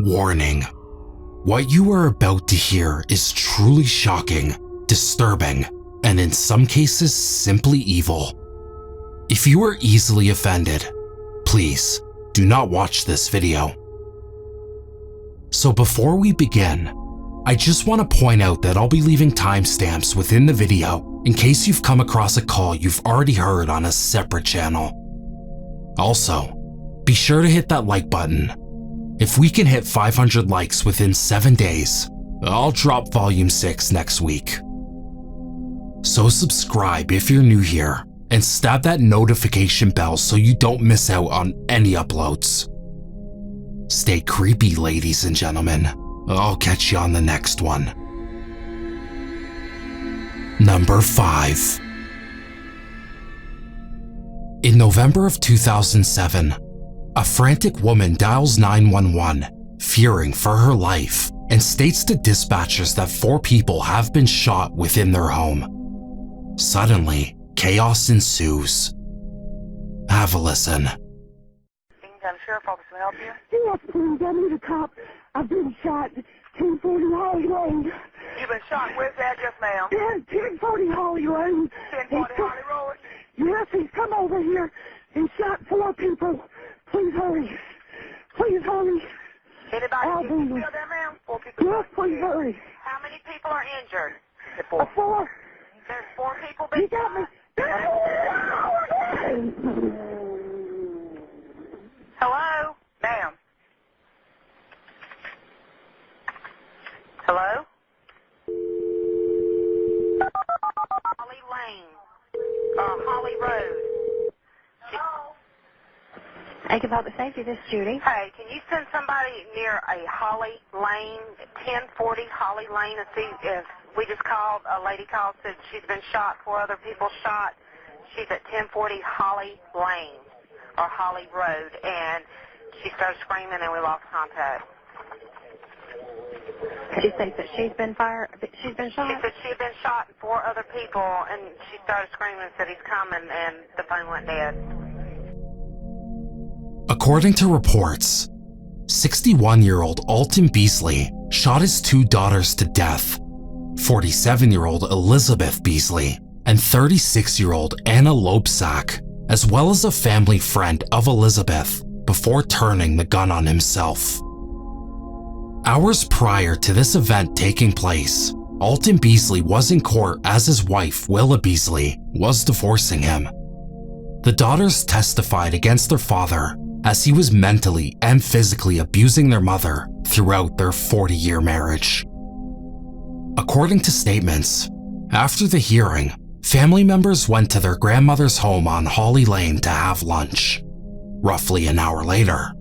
Warning. What you are about to hear is truly shocking, disturbing, and in some cases simply evil. If you are easily offended, please do not watch this video. So before we begin, I just want to point out that I'll be leaving timestamps within the video in case you've come across a call you've already heard on a separate channel. Also, be sure to hit that like button. If we can hit 500 likes within 7 days, I'll drop Volume 6 next week. So subscribe if you're new here, and stab that notification bell so you don't miss out on any uploads. Stay creepy, ladies and gentlemen. I'll catch you on the next one. Number 5. In November of 2007, a frantic woman dials 911, fearing for her life, and states to dispatchers that 4 people have been shot within their home. Suddenly, chaos ensues. Have a listen. Sheriff Office, can I help you? Yes, please. I need a cop. I've been shot. 1040 Holly Lane. You've been shot. Where's the address, ma'am? 1040 Holly Lane. 1040 Holly Road? Yes, he's come over here and shot 4 people. Please hurry. Please hurry. Anybody you feel there, ma'am? 4 people. Yes, please hurry. How many people are injured? 4. There's 4 people He been got me. Hello? Ma'am? Hello? Holly Lane. Holly Road. Thank you, Public Safety. This is Judy. Hey, can you send somebody near a Holly Lane, 1040 Holly Lane, and see if we just called, a lady called, said she's been shot, 4 other people shot. She's at 1040 Holly Lane, or Holly Road, and she started screaming and we lost contact. She thinks that she's been shot? She said she had been shot and 4 other people, and she started screaming and said he's coming, and the phone went dead. According to reports, 61-year-old Alton Beasley shot his 2 daughters to death, 47-year-old Elizabeth Beasley and 36-year-old Anna Loebsack, as well as a family friend of Elizabeth, before turning the gun on himself. Hours prior to this event taking place, Alton Beasley was in court as his wife, Willa Beasley, was divorcing him. The daughters testified against their father as he was mentally and physically abusing their mother throughout their 40-year marriage. According to statements, after the hearing, family members went to their grandmother's home on Holly Lane to have lunch. Roughly an hour later,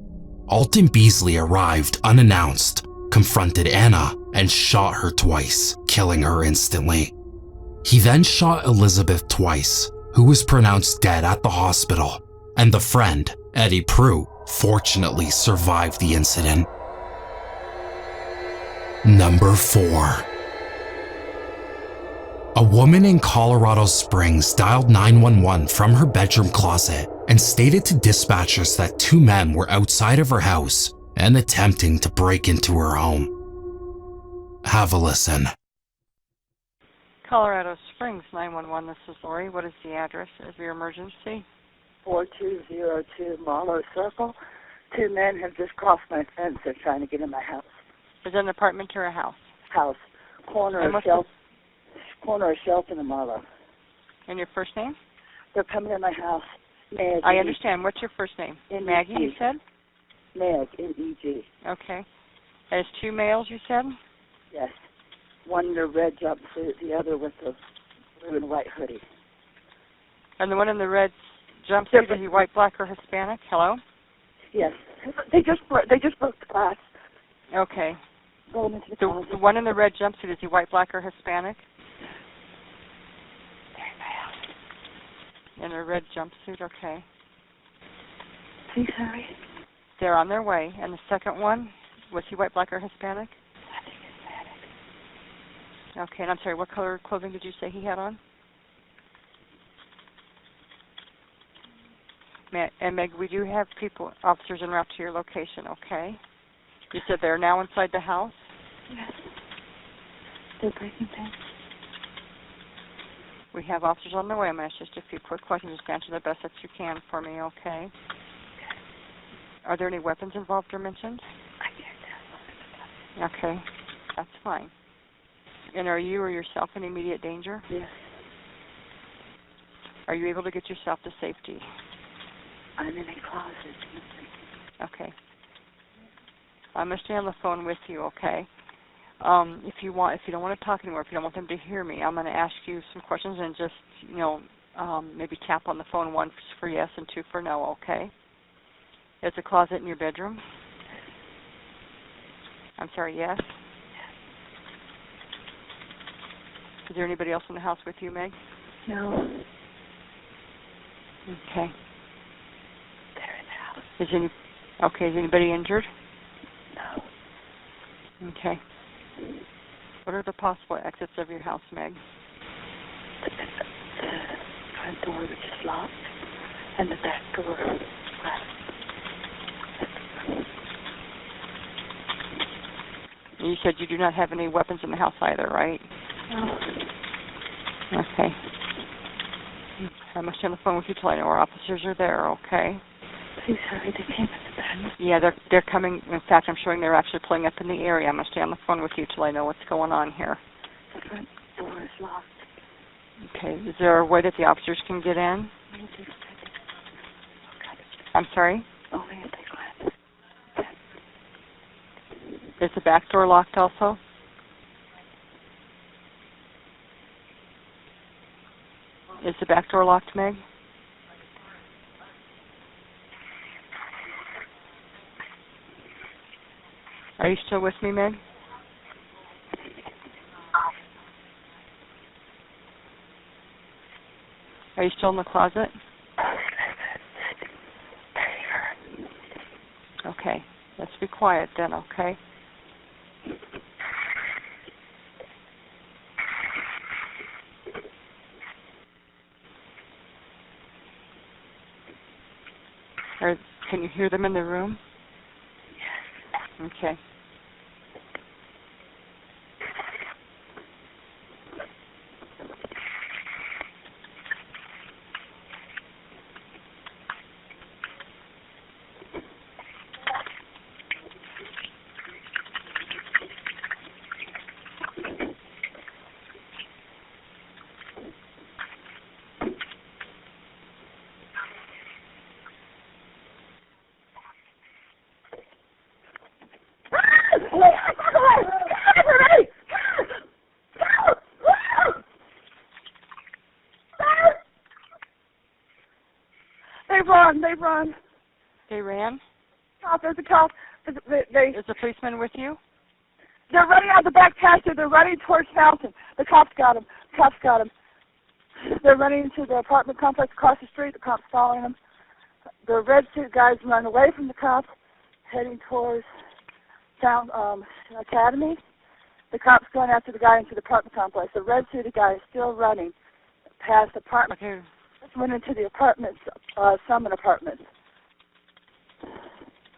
Alton Beasley arrived unannounced, confronted Anna, and shot her twice, killing her instantly. He then shot Elizabeth twice, who was pronounced dead at the hospital, and the friend, Eddie Prue, fortunately survived the incident. Number 4. A woman in Colorado Springs dialed 911 from her bedroom closet and stated to dispatchers that 2 men were outside of her house and attempting to break into her home. Have a listen. Colorado Springs 911, this is Lori. What is the address of your emergency? 4202 Marlowe Circle. 2 men have just crossed my fence. They're trying to get in my house. Is it an apartment or a house? House. Corner of Shelton and Marlowe. And your first name? They're coming in my house. Meg. I understand. What's your first name? Maggie, you said? Meg, M-E-G. Okay. And it's 2 males, you said? Yes. One in the red jumpsuit, the other with the blue and white hoodie. And the one in the red jumpsuit, is he white, black, or Hispanic? Hello? Yes. They just broke the glass. Okay. Going into The one in the red jumpsuit, is he white, black, or Hispanic? In a red jumpsuit, okay. Please hurry. They're on their way. And the second one, was he white, black, or Hispanic? I think Hispanic. Okay, and I'm sorry, what color clothing did you say he had on? And Meg, we do have officers en route to your location, okay? You said they're now inside the house? Yes. They're breaking things. We have officers on the way. I'm going to ask just a few quick questions. Just answer the best that you can for me, okay? Are there any weapons involved or mentioned? I can't tell. Okay, that's fine. And are you or yourself in immediate danger? Yes. Are you able to get yourself to safety? I'm in a closet. Okay. I'm going to stay on the phone with you, okay? If you don't want to talk anymore, if you don't want them to hear me, I'm going to ask you some questions and just, maybe tap on the phone, 1 for yes and 2 for no, okay? Is a closet in your bedroom? I'm sorry, yes? Is there anybody else in the house with you, Meg? No. Okay. They're in the house. Is anybody injured? No. Okay. What are the possible exits of your house, Meg? The front door, which is locked, and the back door. You said you do not have any weapons in the house either, right? No. Okay. I'm going to stay on the phone with you till I know our officers are there, okay? Please hurry, they came in the back. Yeah, they're coming. In fact, I'm showing they're actually pulling up in the area. I'm going to stay on the phone with you till I know what's going on here. The front door is locked. Okay. Is there a way that the officers can get in? I'm sorry? Only if they climb. Is the back door locked also? Is the back door locked, Meg? Are you still with me, Meg? Are you still in the closet? Okay. Let's be quiet then, okay? Can you hear them in the room? Yes. Okay. They run. They ran? Oh, there's a cop. Is the policeman with you? They're running out the back pasture. They're running towards Fountain. The cops got them. They're running into the apartment complex across the street. The cops following them. The red suit guys run away from the cops, heading towards Academy. The cops going after the guy into the apartment complex. The red suited guy is still running past the apartment. Okay. Went into the apartments, Summit Apartments.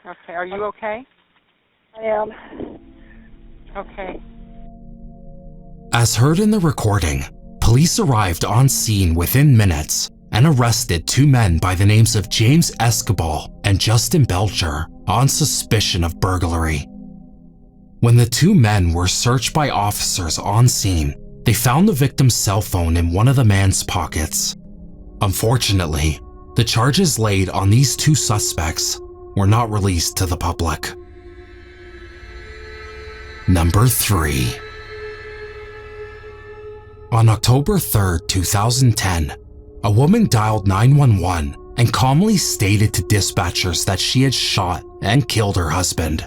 Okay. Are you okay? I am. Okay. As heard in the recording, police arrived on scene within minutes and arrested 2 men by the names of James Escobar and Justin Belcher on suspicion of burglary. When the 2 men were searched by officers on scene, they found the victim's cell phone in one of the man's pockets. Unfortunately, the charges laid on these 2 suspects were not released to the public. Number 3. On October 3, 2010, a woman dialed 911 and calmly stated to dispatchers that she had shot and killed her husband.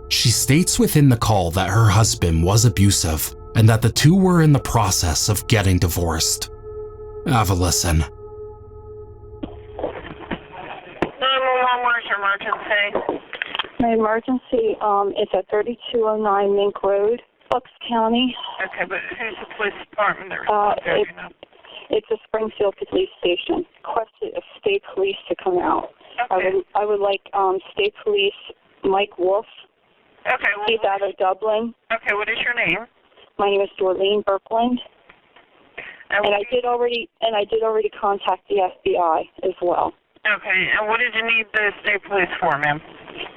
She states within the call that her husband was abusive and that the 2 were in the process of getting divorced. Have a listen. 911, where's your emergency? My emergency is at 3209 Mink Road, Bucks County. Okay, but who's the police department that responds to you now? It's a Springfield police station. Requested a state police to come out. Okay. I would like state police Mike Wolf Okay. Well, He's out of Dublin. okay, what is your name? My name is Dorleen Birkland. And I did already contact the FBI as well. Okay, and what did you need the state police for, ma'am?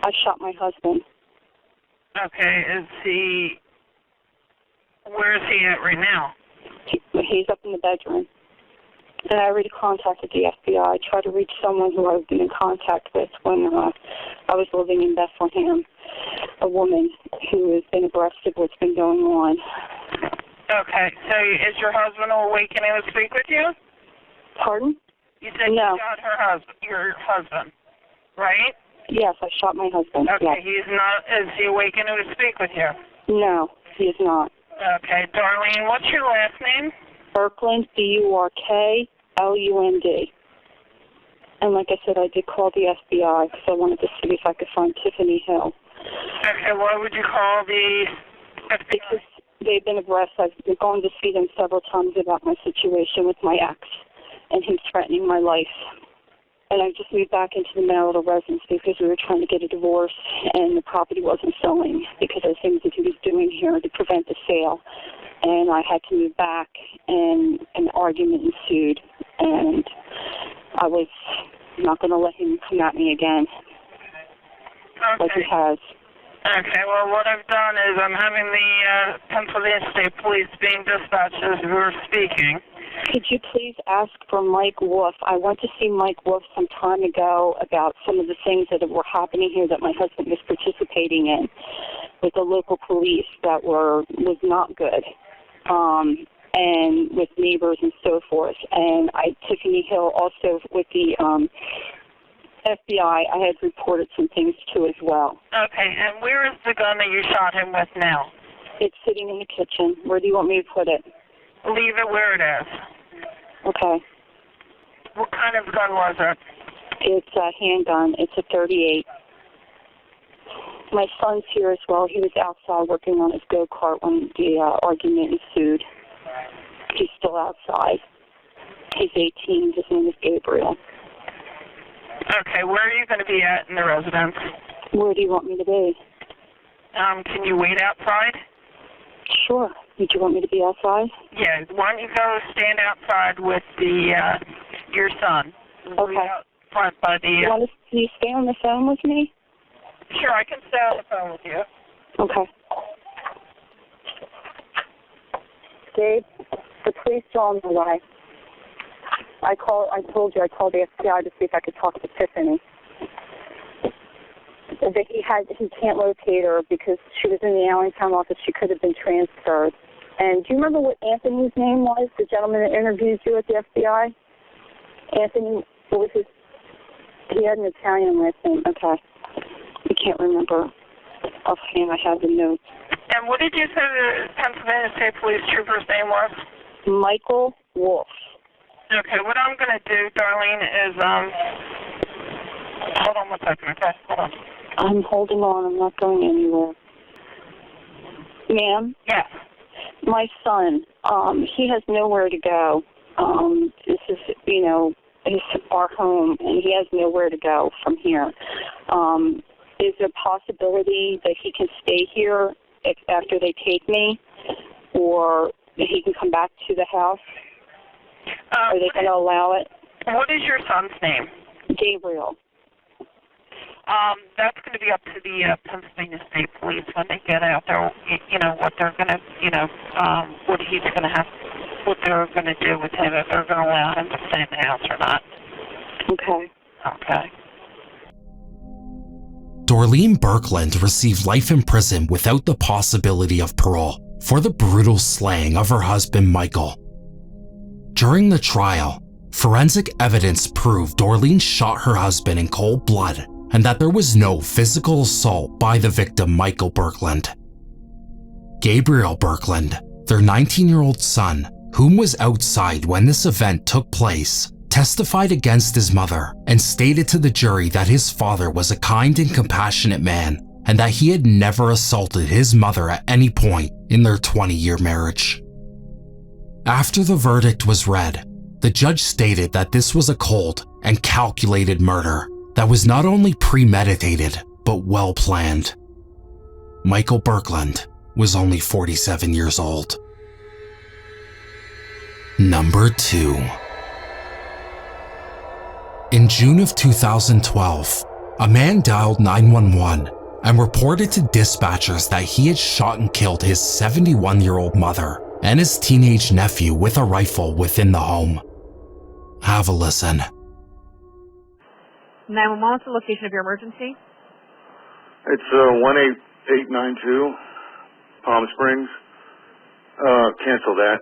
I shot my husband. Okay, where is he at right now? He's up in the bedroom. And I already contacted the FBI. I tried to reach someone who I've been in contact with when I was living in Bethlehem, a woman who has been abreast of what's been going on. Okay, so is your husband awakening to speak with you? Pardon? You said No. you shot your husband, right? Yes, I shot my husband. Okay, Yes. is he awakening to speak with you? No, he is not. Okay, Darlene, what's your last name? Birkland, Burklund. And like I said, I did call the FBI because I wanted to see if I could find Tiffany Hill. Okay, why would you call the FBI? Because they've been abreast. I've been going to see them several times about my situation with my ex and him threatening my life. And I just moved back into the marital residence because we were trying to get a divorce and the property wasn't selling because of things that he was doing here to prevent the sale. And I had to move back, and an argument ensued, and I was not going to let him come at me again, like he has. Okay, well, what I've done is I'm having the Pennsylvania State Police being dispatched as we're speaking. Could you please ask for Mike Wolf? I went to see Mike Wolf some time ago about some of the things that were happening here that my husband was participating in with the local police that was not good. And with neighbors and so forth. And Tiffany Hill also with the FBI, I had reported some things to as well. Okay, and where is the gun that you shot him with now? It's sitting in the kitchen. Where do you want me to put it? Leave it where it is. Okay. What kind of gun was it? It's a handgun. It's a .38. My son's here as well. He was outside working on his go-kart when the argument ensued. He's still outside. He's 18. His name is Gabriel. Okay, where are you going to be at in the residence? Where do you want me to be? Can you wait outside? Sure. Did you want me to be outside? Yeah, why don't you go stand outside with your son? Okay. Out front by the... Can you stay on the phone with me? Sure, I can stay on the phone with you. Okay. Dave, the police are on the way. I told you I called the FBI to see if I could talk to Tiffany. He can't locate her because she was in the Allentown office. She could have been transferred. And do you remember what Anthony's name was, the gentleman that interviewed you at the FBI? Anthony, what was his? He had an Italian last name. Okay. I can't remember offhand. I have the notes. And what did you say the Pennsylvania State Police trooper's name was? Michael Wolf. Okay, what I'm going to do, Darlene, is, hold on 1 second, okay? Hold on. I'm holding on. I'm not going anywhere. Ma'am? Yes. My son, he has nowhere to go. This is, our home, and he has nowhere to go from here. Is there a possibility that he can stay here after they take me, or that he can come back to the house? Are they going to allow it? What is your son's name? Gabriel. That's going to be up to the Pennsylvania State Police when they get out there, what they're going to, what he's going to have, what they're going to do with him, if they're going to allow him to stay in the house or not. Okay. Okay. Dorleen Birkland received life in prison without the possibility of parole for the brutal slaying of her husband Michael. During the trial, forensic evidence proved Dorleen shot her husband in cold blood and that there was no physical assault by the victim Michael Birkland. Gabriel Birkland, their 19-year-old son, whom was outside when this event took place, testified against his mother and stated to the jury that his father was a kind and compassionate man and that he had never assaulted his mother at any point in their 20-year marriage. After the verdict was read, the judge stated that this was a cold and calculated murder that was not only premeditated but well planned. Michael Birkland was only 47 years old. Number 2. In June of 2012, a man dialed 911 and reported to dispatchers that he had shot and killed his 71-year-old mother and his teenage nephew with a rifle within the home. Have a listen. 911, what's the location of your emergency? It's 18892 Palm Springs. Cancel that.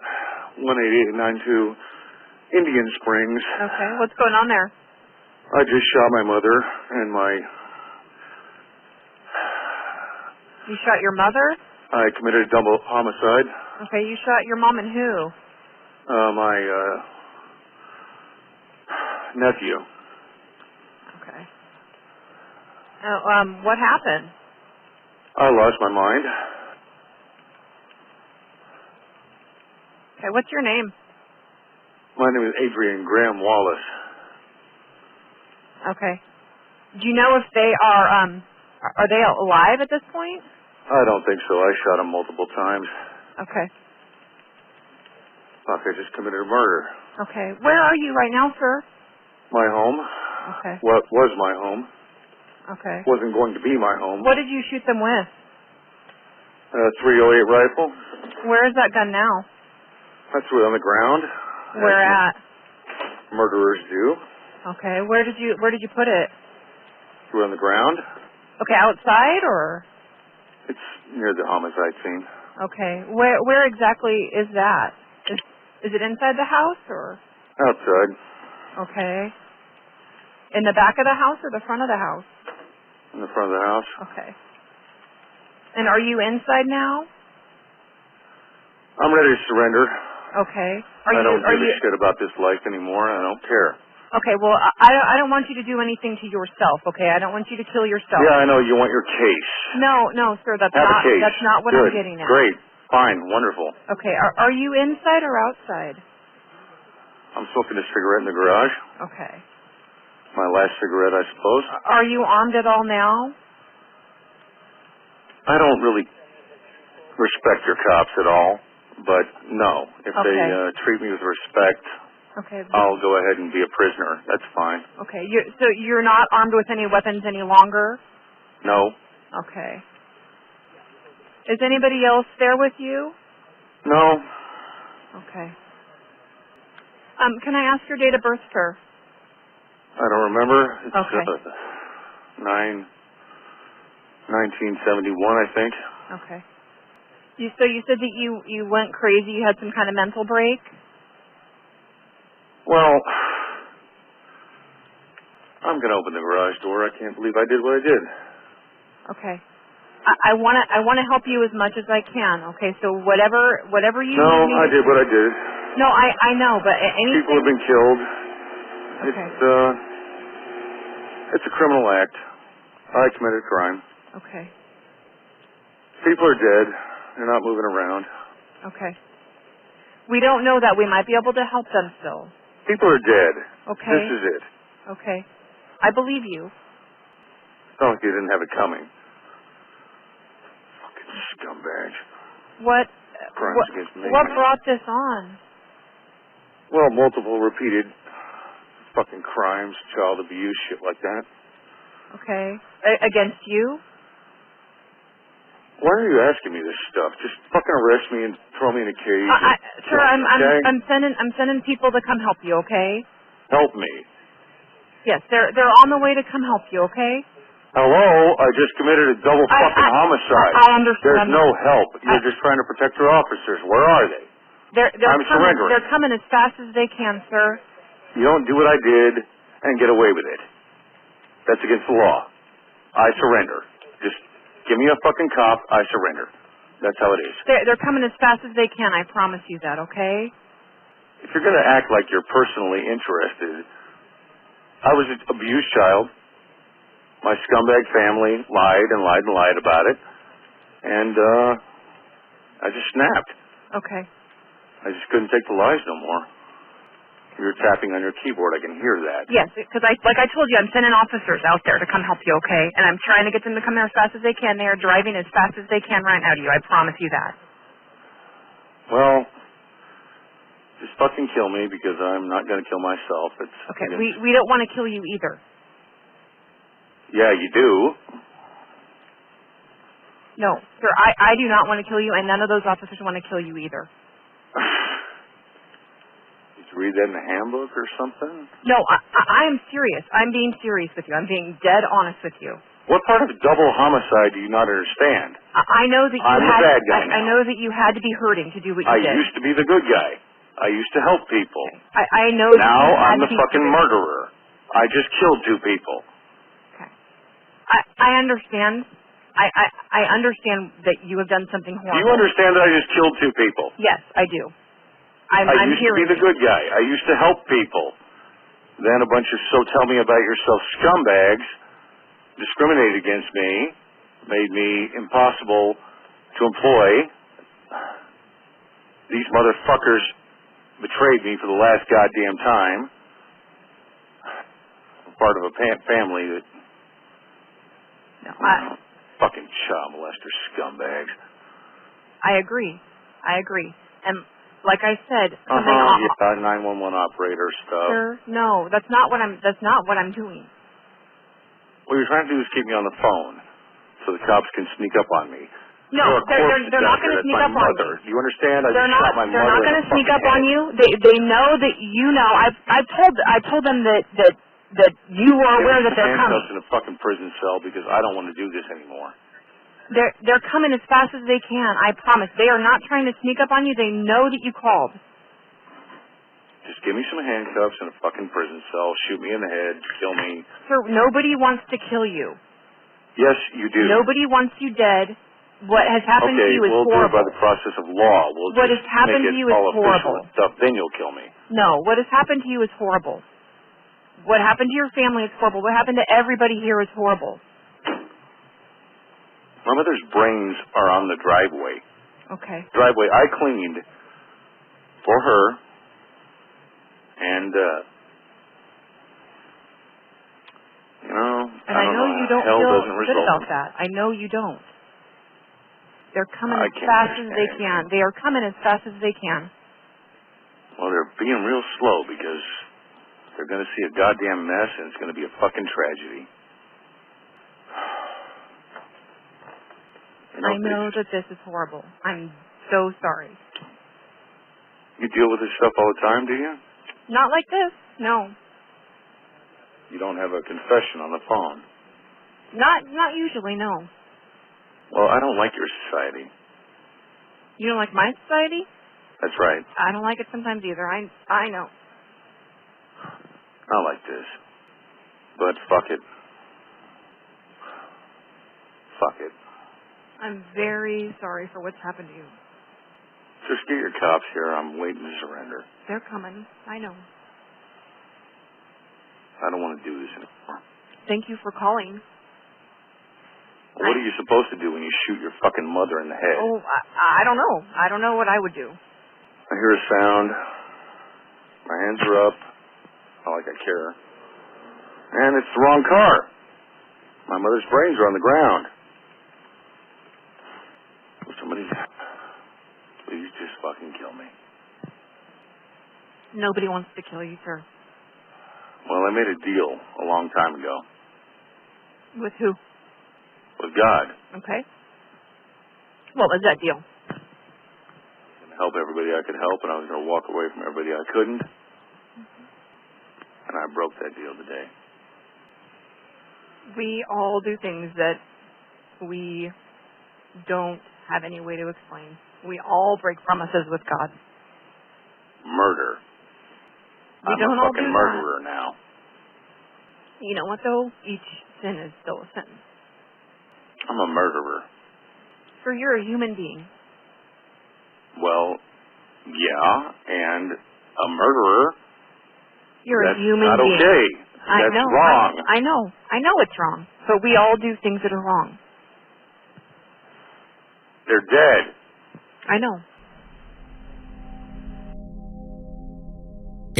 18892 Indian Springs. Okay, what's going on there? I just shot my mother and my... You shot your mother? I committed a double homicide. Okay, you shot your mom and who? My nephew. Okay. What happened? I lost my mind. Okay, what's your name? My name is Adrian Graham Wallace. Okay. Do you know if they are they alive at this point? I don't think so. I shot him multiple times. Okay. Fuck, I just committed a murder. Okay. Where are you right now, sir? My home. Okay. What was my home. Okay. Wasn't going to be my home. What did you shoot them with? A .308 rifle. Where is that gun now? I threw it on the ground. Where at? Murderers do. Okay. Where did you put it? Threw it on the ground. Okay, outside or? It's near the homicide scene. Okay. Where exactly is that? Is it inside the house or? Outside. Okay. In the back of the house or the front of the house? In the front of the house. Okay. And are you inside now? I'm ready to surrender. Okay. I don't give a shit about this life anymore, and I don't care. Okay, well, I don't want you to do anything to yourself, okay? I don't want you to kill yourself. Yeah, I know. You want your case. No, sir, that's Have a case. That's not what Good. I'm getting at. Great. Fine. Wonderful. Okay, are you inside or outside? I'm smoking a cigarette in the garage. Okay. My last cigarette, I suppose. Are you armed at all now? I don't really respect your cops at all, but no. If they treat me with respect, I'll go ahead and be a prisoner. That's fine. Okay. So you're not armed with any weapons any longer? No. Okay. Is anybody else there with you? No. Okay. Can I ask your date of birth, sir? I don't remember. It's okay. 1971, I think. Okay. So you said that you went crazy. You had some kind of mental break? Well, I'm going to open the garage door. I can't believe I did what I did. Okay. I want to help you as much as I can. Okay, so whatever you need me to I did what I did. No, I know, but anything. People have been killed. Okay. It's a criminal act. I committed a crime. Okay. People are dead. They're not moving around. Okay. We don't know that. We might be able to help them still. People are dead. Okay. This is it. Okay. I believe you. It's not like you didn't have it coming. Fucking scumbag. What against me. What brought this on? Well, multiple repeated fucking crimes, child abuse, shit like that. Okay. Against you? Why are you asking me this stuff? Just fucking arrest me and throw me in a cage. Sir, I'm sending people to come help you, okay? Help me. Yes, they're on the way to come help you, okay? Hello? I just committed a double fucking homicide. I understand. There's no help. You're just trying to protect your officers. Where are they? I'm surrendering. They're coming as fast as they can, sir. You don't do what I did and get away with it. That's against the law. I surrender. Just give me a fucking cop, I surrender. That's how it is. They're coming as fast as they can, I promise you that, okay? If you're going to act like you're personally interested, I was an abused child. My scumbag family lied and lied and lied about it. And I just snapped. Okay. I just couldn't take the lies no more. You're tapping on your keyboard. I can hear that. Yes, because like I told you, I'm sending officers out there to come help you, okay? And I'm trying to get them to come there as fast as they can. They are driving as fast as they can right now to you. I promise you that. Well, just fucking kill me because I'm not going to kill myself. It's okay. We don't want to kill you either. Yeah, you do. No, sir, I do not want to kill you, and none of those officers want to kill you either. Did you read that in the handbook or something? No, I am serious. I'm being serious with you. I'm being dead honest with you. What part of double homicide do you not understand? I know that you I'm the bad guy now. I know that you had to be hurting to do what you did. I used to be the good guy. I used to help people. I know that now you had I'm the fucking murderer. I just killed 2 people. Okay. I understand. I understand that you have done something horrible. Do you understand that I just killed 2 people? Yes, I do. I used to be the good guy. I used to help people. Then a bunch of so tell me about yourself scumbags discriminated against me, made me impossible to employ. These motherfuckers betrayed me for the last goddamn time. I'm part of a family that... No, fucking child molester scumbags. I agree. And like I said, yeah, 911 operator stuff. Sir, no, that's not what I'm doing. What you're trying to do is keep me on the phone so the cops can sneak up on me. No, they're not going to sneak up on you. Do you understand? I just shot my mother. They're not going to sneak up on you. They know that you know. I told them that you are aware that they're coming. In a fucking prison cell because I don't want to do this anymore. They're coming as fast as they can. I promise. They are not trying to sneak up on you. They know that you called. Just give me some handcuffs in a fucking prison cell. Shoot me in the head. Kill me. Sir, nobody wants to kill you. Yes, you do. Nobody wants you dead. What has happened to you is horrible. horrible. Do it by the process of law. What has happened to you is horrible. Stuff, then you'll kill me. No, what has happened to you is horrible. What happened to your family is horrible. What happened to everybody here is horrible. My mother's brains are on the driveway. Okay. Driveway I cleaned for her, and you know, I know you don't feel good about that. I know you don't. They're coming as fast as they can. They are coming as fast as they can. Well, they're being real slow because they're going to see a goddamn mess, and it's going to be a fucking tragedy. I know that this is horrible. I'm so sorry. You deal with this stuff all the time, do you? Not like this, no. You don't have a confession on the phone? Not usually, no. Well, I don't like your society. You don't like my society? That's right. I don't like it sometimes either. I know. I like this. But fuck it. Fuck it. I'm very sorry for what's happened to you. Just get your cops here. I'm waiting to surrender. They're coming. I know. I don't want to do this anymore. Thank you for calling. What are you supposed to do when you shoot your fucking mother in the head? Oh, I don't know. I don't know what I would do. I hear a sound. My hands are up. Not like I care. And it's the wrong car. My mother's brains are on the ground. Somebody, please just fucking kill me. Nobody wants to kill you, sir. Well, I made a deal a long time ago. With who? With God. Okay. What was that deal? I was going to help everybody I could help, and I was going to walk away from everybody I couldn't. And I broke that deal today. We all do things that we don't have any way to explain. We all break promises with God. Murder. I'm a fucking murderer now. You know what, though? Each sin is still a sin. I'm a murderer. Sir, you're a human being. Well, yeah, and a murderer. You're a human being. That's not okay. That's wrong. I know. I know it's wrong. But we all do things that are wrong. They're dead. I know.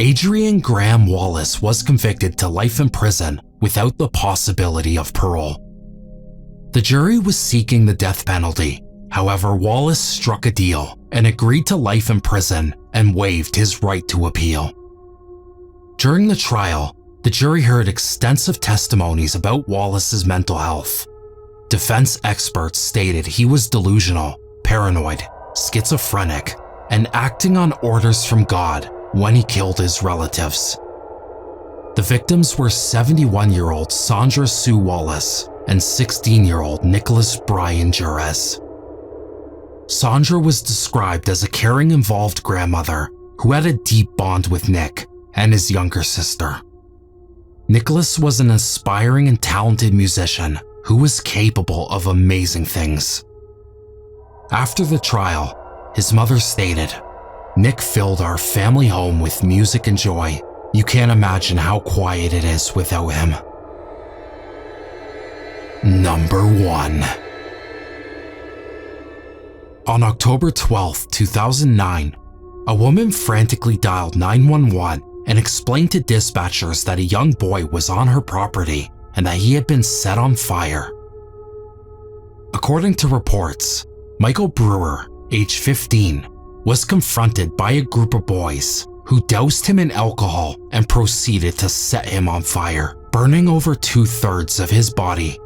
Adrian Graham Wallace was convicted to life in prison without the possibility of parole. The jury was seeking the death penalty. However, Wallace struck a deal and agreed to life in prison and waived his right to appeal. During the trial, the jury heard extensive testimonies about Wallace's mental health. Defense experts stated he was delusional, paranoid, schizophrenic, and acting on orders from God when he killed his relatives. The victims were 71-year-old Sandra Sue Wallace and 16-year-old Nicholas Brian Jures. Sandra was described as a caring, involved grandmother who had a deep bond with Nick and his younger sister. Nicholas was an aspiring and talented musician who was capable of amazing things. After the trial, his mother stated, "Nick filled our family home with music and joy. You can't imagine how quiet it is without him." Number 1. On October 12, 2009, a woman frantically dialed 911 and explained to dispatchers that a young boy was on her property and that he had been set on fire. According to reports, Michael Brewer, age 15, was confronted by a group of boys who doused him in alcohol and proceeded to set him on fire, burning over 2/3 of his body.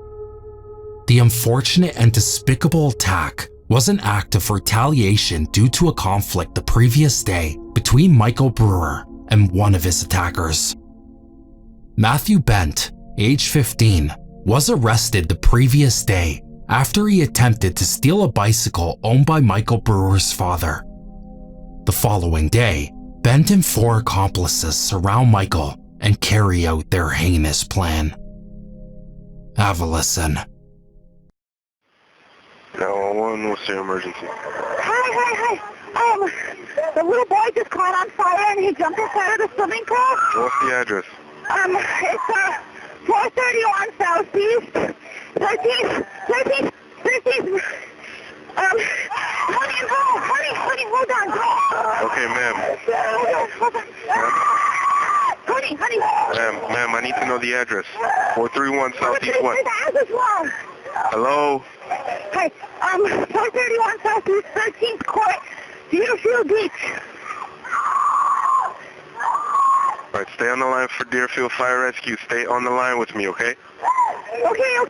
The unfortunate and despicable attack was an act of retaliation due to a conflict the previous day between Michael Brewer and one of his attackers. Matthew Bent, age 15, was arrested the previous day after he attempted to steal a bicycle owned by Michael Brewer's father. The following day, Bent and 4 accomplices surround Michael and carry out their heinous plan. Have a listen. 911, what's your emergency? Hi. The little boy just caught on fire and he jumped inside of the swimming pool. What's the address? It's 431 Southeast, 13th. Honey, hold on. Okay, ma'am. Hold on. Honey. Ma'am, I need to know the address. 431 Southeast what? The address wrong. Hello? Hi, 431 Southeast 13th Court, Deerfield Beach. All right, stay on the line for Deerfield Fire Rescue. Stay on the line with me, okay? Okay.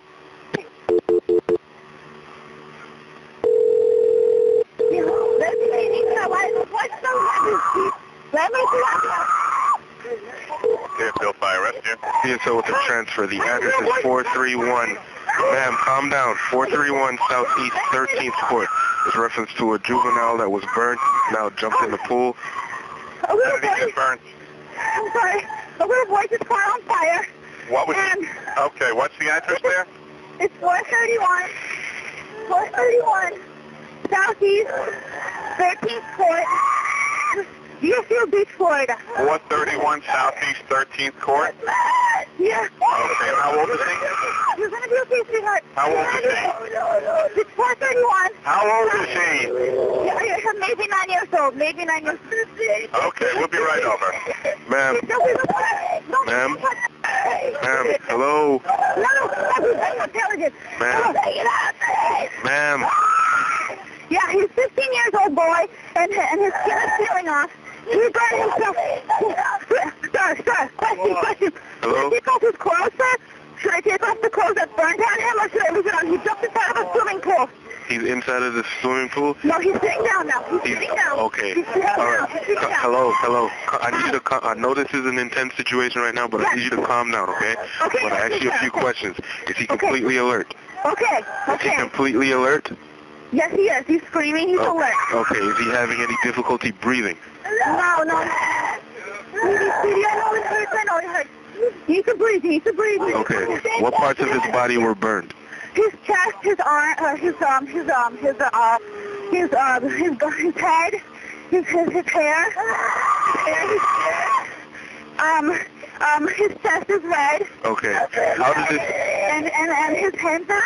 Deerfield Fire Rescue. DSO with a transfer. The address is 431. Ma'am, calm down. 431 Southeast 13th Court. It's reference to a juvenile that was burnt, now jumped in the pool. A little boy get burnt. I'm sorry. A little boy just caught on fire. What was Okay, what's the address there? It's 431 Southeast 13th Court, Deerfield Beach, Florida. 431 Southeast 13th Court? Yeah. Okay, and how old is he? You're going to be okay, sweetheart. How old is he? It's 431. How old is he? Yeah, maybe 9 years old. Maybe 9 years old. Okay, we'll be right over. Ma'am. Ma'am. Ma'am, hello. No, I'm intelligent. Ma'am. Ma'am. Yeah, he's 15 years old boy, and his skin is peeling off. He burned himself. Sir, question. Hello? Should I take off his clothes, sir? Should I take off the clothes that burned on him, or should I leave it on? He jumped inside of a swimming pool. He's inside of the swimming pool? No, he's sitting down now. He's sitting down. Okay. He's sitting down. He's sitting down. Hello. I need you to I know this is an intense situation right now, but I need you to calm down, okay? Okay. I'm going to ask you a few questions. Is he completely alert? Okay. Is he completely alert? Yes, he is. He's screaming. He's alert. Okay. Is he having any difficulty breathing? No. Sweetie, I know it hurts. He can breathe. Okay. What parts of his body were burned? His chest, his arm, his head, his hair. His chest is red. Okay. How does it? And his hands are.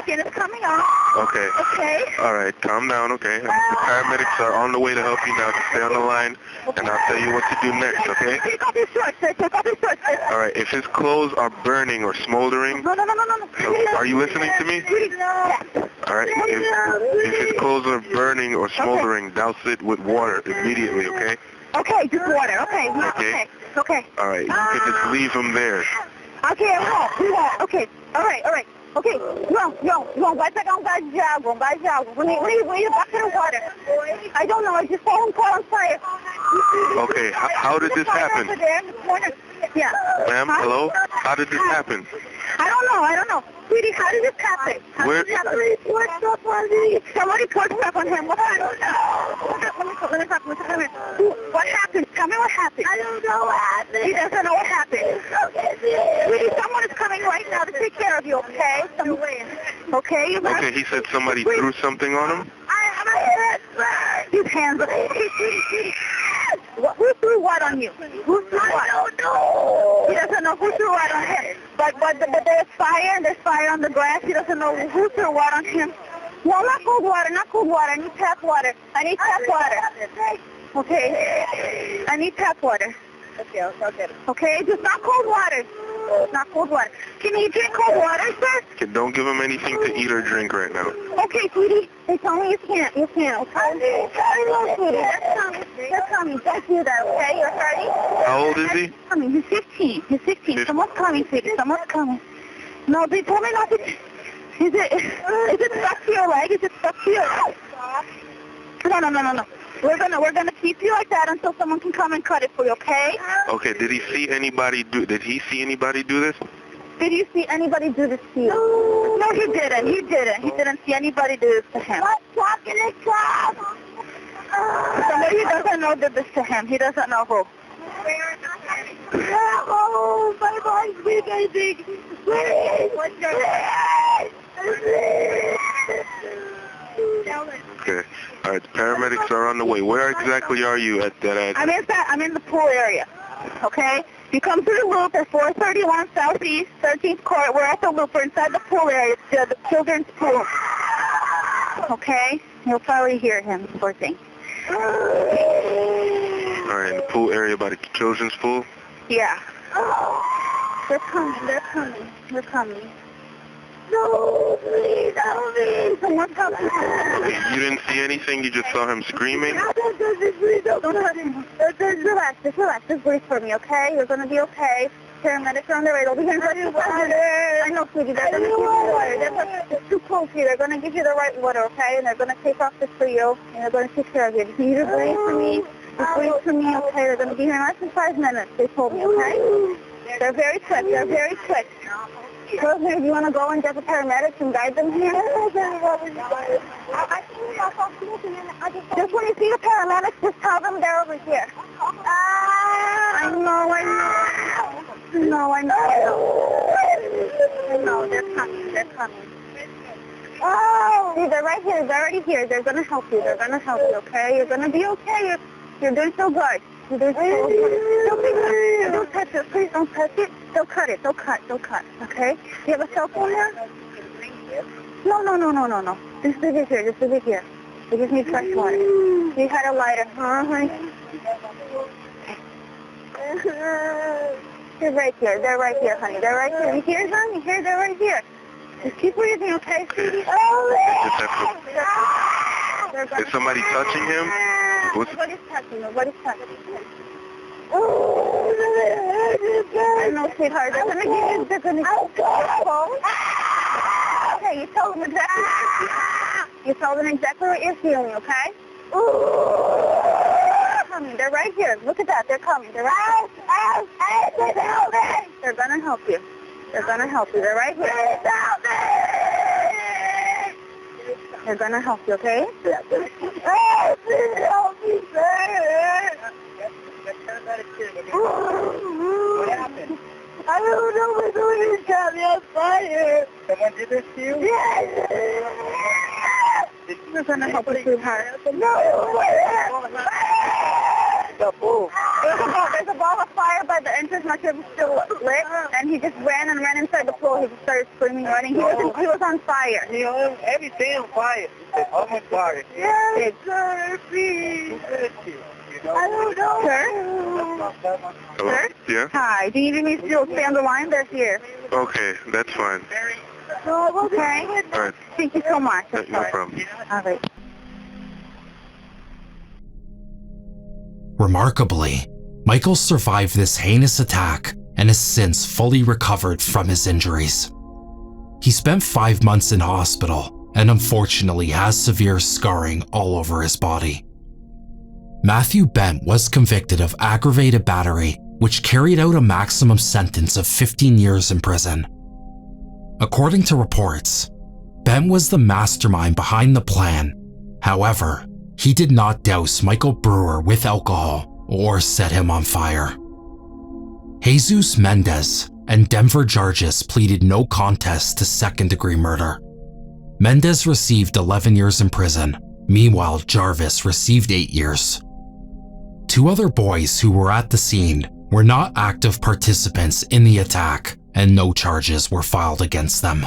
Skin is coming off. Okay. Okay. All right, calm down, okay? The paramedics are on the way to help you now. Just stay on the line, and I'll tell you what to do next, okay? Take off your shorts, sir. Take off your shorts, sir. All right, if his clothes are burning or smoldering... No. Are you listening to me? All right, if his clothes are burning or smoldering, douse it with water immediately, okay? Okay, just water. Okay. All right, you can just leave him there. Okay, we won't. Okay, all right. Okay, no, vai pegar balde de água, We need a bucket of water. I don't know, I just saw him caught on fire. Okay, how did this happen? Yeah. Ma'am, hello? How did this happen? I don't know. Sweetie, how did this happen? Somebody poured stuff on him. What happened? Let me talk. What happened? Tell me what happened. I don't know what happened. He doesn't know what happened. Sweetie, someone is coming right now to take care of you, okay? Okay? Okay, he said somebody threw something on him? His hands. Who threw what on you? Who threw what? I don't know. He doesn't know who threw what on him. But there's fire, and there's fire on the grass. He doesn't know who threw what on him. No, not cold water. I need tap water. Okay. I need tap water. Okay, I'll get it. Okay, just not cold water. Can you drink cold water, sir? Okay, don't give him anything to eat or drink right now. Okay, sweetie. They tell me you can't. Okay? They're coming. Don't do that, okay? You're hurting? How old is he? He's 15. Someone's coming, sweetie. Someone's coming. No, they told me not to... Is it stuck to your leg? No. We're gonna keep you like that until someone can come and cut it for you, okay? Okay, did he see anybody do this? Did you see anybody do this to you? No, he didn't. He didn't see anybody do this to him. What's talking to Crump? Somebody who doesn't know did this to him. He doesn't know who. Oh, my boy's big. What's your Okay. All right, the paramedics are on the way. Where exactly are you at that address? I'm in the pool area. Okay? You come through the loop at 431 Southeast 13th Court. We're at the loop. We're inside the pool area. It's the children's pool. Okay? You'll probably hear him, poor thing. All right, in the pool area by the children's pool? Yeah. They're coming. No, please, help me. Someone's coming. Okay, you didn't see anything? You just saw him screaming? Don't touch him. Just relax. Just breathe for me, okay? You're going to be okay. Paramedics are on the way. They'll be here in just water. I know, sweetie. They're going to give you water. It's too cold for you. They're going to give you the right water, okay? And they're going to take off this for you, and they're going to take care of you. Can you just breathe for me? Okay? They're going to be here in less than 5 minutes, they told me, okay? They're very quick. Rosemary, do you want to go and get the paramedics and guide them here? Just when you see the paramedics, just tell them they're over here. I know. They're coming. Oh! See, they're right here. They're already here. They're going to help you. Okay? You're going to be okay. You're doing so good. Don't touch it. Please don't touch it. They'll cut it. Okay? Do you have a cell phone there? No. Just leave it here. We just need fresh water. We had a lighter. Honey? They're right here, honey. They're right here. You hear them? They're right here. Just keep breathing, okay, sweetie? Is somebody touching him? Nobody's touching. I know, sweetheart. They're going to give you the phone. Okay, you tell them exactly what you're feeling, okay? They're coming. They're right here. Look at that. They're coming. They're right here. They're going to help you. They're right here. They're going to help you, okay? Help me, sir. What happened? I don't know, but someone got me on fire. Someone did this to you? Yes. We're going to help you, sweetheart. No, what happened? There's a ball of fire by that the entrance my was still lit, and he just ran inside the pool. He just started screaming, running. He was on fire. Everything on fire. I'm on fire. Yes, sir, please. I don't know. Sir? Hello? Sir? Yeah? Hi. Do you need me to stay on the line? They're here. Okay, that's fine. Okay. All right. Thank you so much. No problem. All right. Remarkably, Michael survived this heinous attack and has since fully recovered from his injuries. He spent 5 months in hospital and unfortunately has severe scarring all over his body. Matthew Bent was convicted of aggravated battery, which carried out a maximum sentence of 15 years in prison. According to reports, Bent was the mastermind behind the plan. However, he did not douse Michael Brewer with alcohol or set him on fire. Jesus Mendez and Denver Jargis pleaded no contest to second-degree murder. Mendez received 11 years in prison. Meanwhile, Jarvis received 8 years. 2 other boys who were at the scene were not active participants in the attack, and no charges were filed against them.